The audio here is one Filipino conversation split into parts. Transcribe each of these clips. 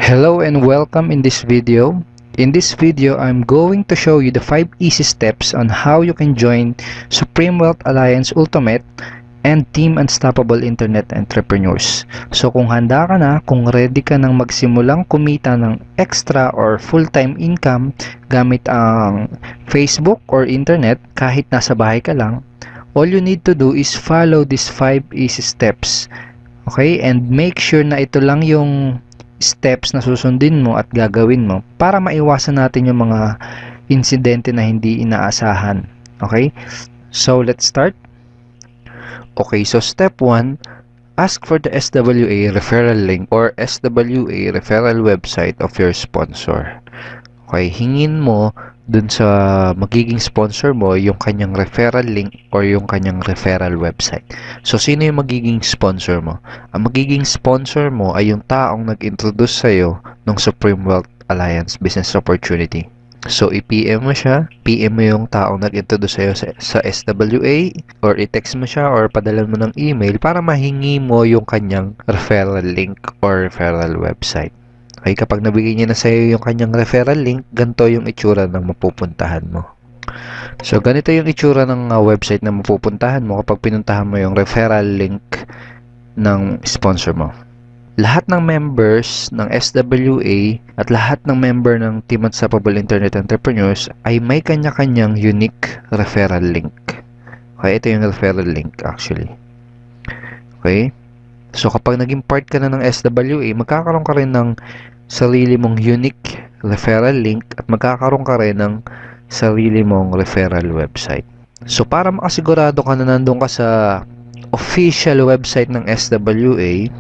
Hello and welcome in this video. In this video, I'm going to show you the 5 easy steps on how you can join Supreme Wealth Alliance Ultimate and Team Unstoppable Internet Entrepreneurs. So kung handa ka na, kung ready ka nang magsimulang kumita ng extra or full-time income gamit ang Facebook or internet kahit nasa bahay ka lang, all you need to do is follow these 5 easy steps. Okay? And make sure na ito lang yung steps na susundin mo at gagawin mo para maiwasan natin yung mga insidente na hindi inaasahan. Okay? So, let's start. Okay, so step 1, ask for the SWA referral link or SWA referral website of your sponsor. Okay, hingin mo dun sa magiging sponsor mo yung kanyang referral link or yung kanyang referral website. So, sino yung magiging sponsor mo? Ang magiging sponsor mo ay yung taong nag-introduce sa'yo ng Supreme Wealth Alliance Business Opportunity. So, i-PM mo siya, PM mo yung taong nag-introduce sa'yo sa SWA, or i-text mo siya, or padala mo ng email para mahingi mo yung kanyang referral link or referral website. Okay, kapag nabigay niya na sa'yo yung kanyang referral link, ganito yung itsura ng mapupuntahan mo. So, ganito yung itsura ng website na mapupuntahan mo kapag pinuntahan mo yung referral link ng sponsor mo. Lahat ng members ng SWA at lahat ng member ng Team Unstoppable Internet Entrepreneurs ay may kanya-kanyang unique referral link. Okay, ito yung referral link actually. Okay? So, kapag naging part ka na ng SWA, magkakaroon ka rin ng sarili mong unique referral link at magkakaroon ka rin ng sarili mong referral website. So, para makasigurado ka na nandun ka sa official website ng SWA,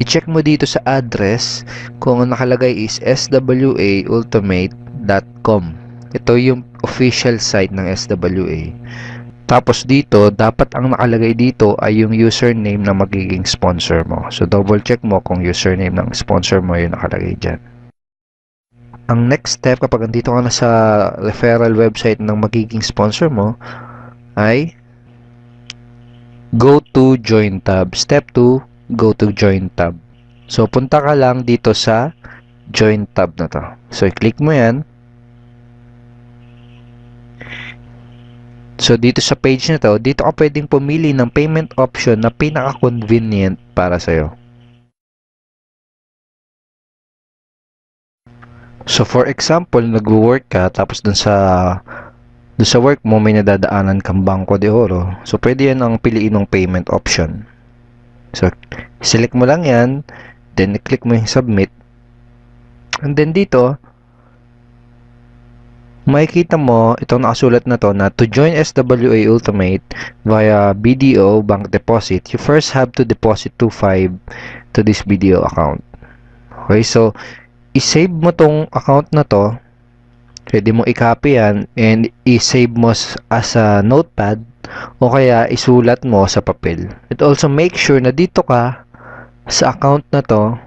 i-check mo dito sa address kung nakalagay is swaultimate.com. Ito yung official site ng SWA. Tapos dito, dapat ang nakalagay dito ay yung username na magiging sponsor mo. So, double check mo kung username ng sponsor mo yung nakalagay dyan. Ang next step kapag andito ka na sa referral website ng magiging sponsor mo ay go to join tab. Step 2, go to join tab. So, punta ka lang dito sa join tab na to. So, i-click mo yan. So, dito sa page na to, dito ka pwedeng pumili ng payment option na pinaka-convenient para sa'yo. So, for example, nag-work ka, tapos dun sa work mo, may nadadaanan kang Bangko de Oro. So, pwede yan ang piliin ng payment option. So, select mo lang yan, then click mo yung submit. And then dito, makikita mo, itong nakasulat na to, na to join SWA Ultimate via BDO bank deposit, you first have to deposit 2.5 to this BDO account. Okay, so, i-save mo tong account na to, pwede mo i-copy yan, and i-save mo as a notepad, o kaya isulat mo sa papel. It also make sure na dito ka sa account na to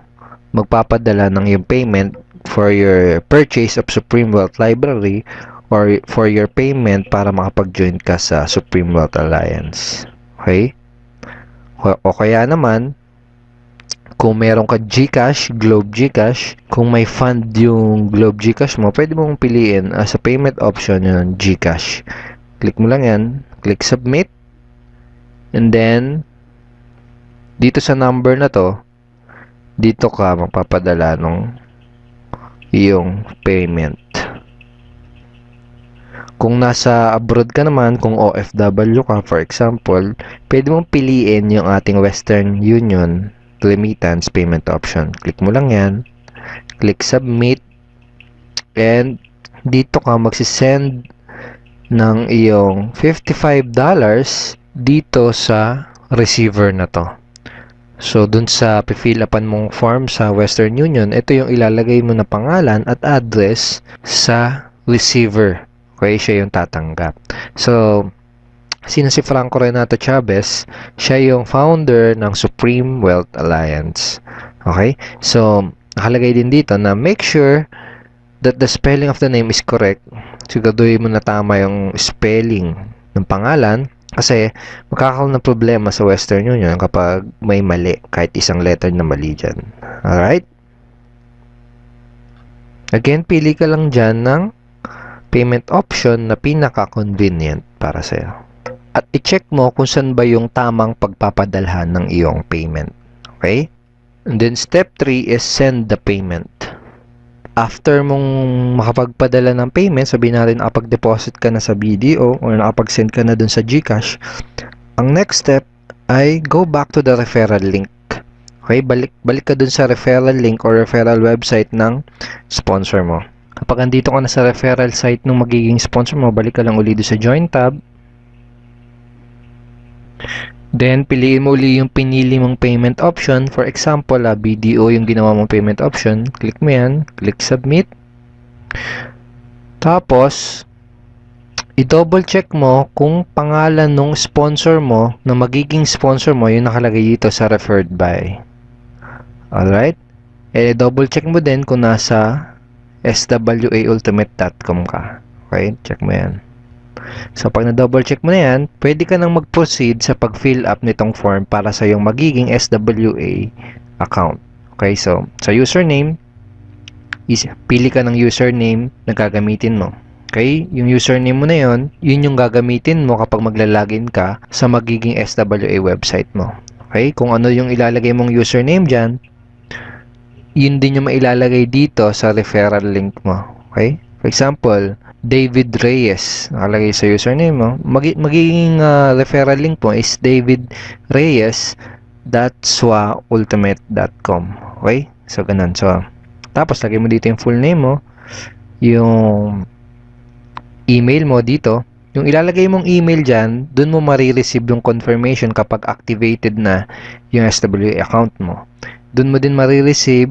magpapadala ng yung payment for your purchase of Supreme Wealth Library or for your payment para makapag-join ka sa Supreme Wealth Alliance. Okay? O kaya naman, kung meron ka GCash, Globe GCash, kung may fund yung Globe GCash mo, pwede mong piliin as a payment option yung GCash. Click mo lang yan, click submit, and then dito sa number na to, dito ka magpapadala ng iyong payment. Kung nasa abroad ka naman, kung OFW ka for example, pwede mong piliin yung ating Western Union remittance payment option. Click mo lang yan, click submit, and dito ka magsisend ng iyong $55 dito sa receiver na to. So, dun sa fill upan mong form sa Western Union, ito yung ilalagay mo na pangalan at address sa receiver. Okay, siya yung tatanggap. So, sino si Franco Renato Chavez? Siya yung founder ng Supreme Wealth Alliance. Okay? So, nakalagay din dito na make sure that the spelling of the name is correct. Siguraduhin mo na tama yung spelling ng pangalan kasi magkakaroon ng problema sa Western Union kapag may mali, kahit isang letter na mali dyan. Alright? Again, pili ka lang dyan ng payment option na pinaka-convenient para sa'yo. At i-check mo kung saan ba yung tamang pagpapadalhan ng iyong payment. Okay? And then step 3 is send the payment. After mong makapagpadala ng payment, sabihin natin nakapag-deposit ka na sa BDO or nakapag-send ka na dun sa GCash, ang next step ay go back to the referral link. Okay? Balik ka dun sa referral link or referral website ng sponsor mo. Kapag andito ka na sa referral site ng magiging sponsor mo, balik ka lang uli sa Join tab. Then, piliin mo uli yung pinili mong payment option. For example, BDO yung ginawa mong payment option. Click mo yan. Click Submit. Tapos, i-double check mo kung pangalan ng sponsor mo, na magiging sponsor mo, yung nakalagay dito sa referred by. Alright? I-double check mo din kung nasa swaultimate.com ka. Okay? Check mo yan. So, pag na-double check mo na yan, pwede ka nang mag-proceed sa pag-fill up nitong form para sa yung magiging SWA account. Okay? So, sa username, pili ka ng username na gagamitin mo. Okay? Yung username mo na yun yung gagamitin mo kapag maglalagin ka sa magiging SWA website mo. Okay? Kung ano yung ilalagay mong username dyan, yun din yung mailalagay dito sa referral link mo. Okay? For example, David Reyes, nakalagay sa username mo. Magiging referral link mo is davidreyes.swaultimate.com. Okay? So, ganun. So, tapos, lagay mo dito yung full name mo, yung email mo dito. Yung ilalagay mong email dyan, dun mo marireceive yung confirmation kapag activated na yung SWA account mo. Dun mo din marireceive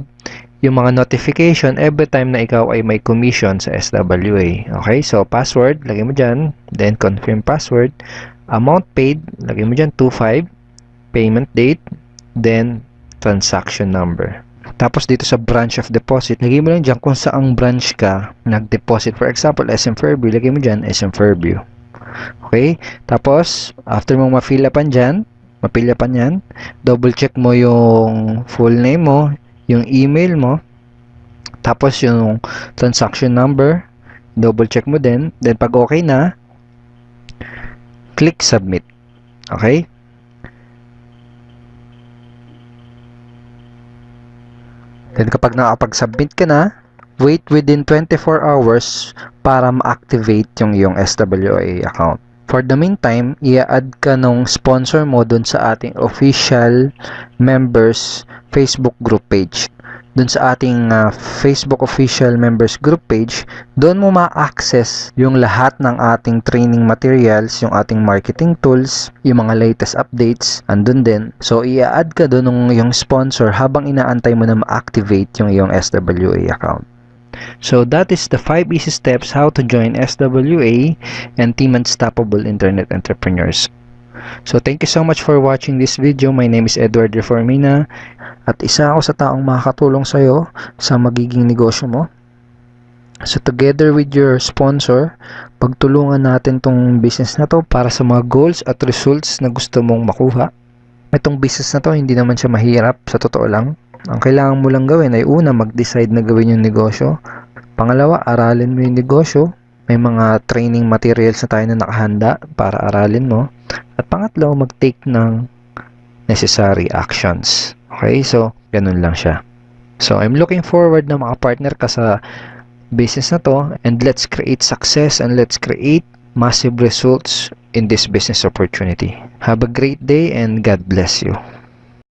yung mga notification every time na ikaw ay may commission sa SWA. Okay? So, password, lagay mo dyan. Then, confirm password. Amount paid, lagay mo dyan, 25. Payment date. Then, transaction number. Tapos, dito sa branch of deposit, lagay mo lang dyan kung saang branch ka nag-deposit. For example, SM Fairview, lagay mo dyan, SM Fairview. Okay? Tapos, after mong ma-fill-upan dyan, double check mo yung full name mo, yung email mo, tapos yung transaction number, double check mo din. Then pag okay na, click submit. Okay? Then kapag nakapag-submit ka na, wait within 24 hours para ma-activate yung iyong SWA account. For the meantime, i-add ka nung sponsor mo dun sa ating official members Facebook group page. Dun sa ating Facebook official members group page, doon mo ma-access yung lahat ng ating training materials, yung ating marketing tools, yung mga latest updates, andun din. So, i-add ka dun yung sponsor habang inaantay mo na ma-activate yung iyong SWA account. So that is the 5 easy steps how to join SWA and Team Unstoppable Internet Entrepreneurs. So thank you so much for watching this video. My name is Edward Reformina at isa ako sa taong makakatulong sa iyo sa magiging negosyo mo. So together with your sponsor, pagtulungan natin tong business na to para sa mga goals at results na gusto mong makuha. Itong business na to, hindi naman siya mahirap, sa totoo lang. Ang kailangan mo lang gawin ay una, mag-decide na gawin yung negosyo. Pangalawa, aralin mo yung negosyo. May mga training materials na tayo na nakahanda para aralin mo. At pangatlo, mag-take ng necessary actions. Okay? So, ganun lang siya. So, I'm looking forward na makapartner ka sa business na to, and let's create success and let's create massive results in this business opportunity. Have a great day and God bless you.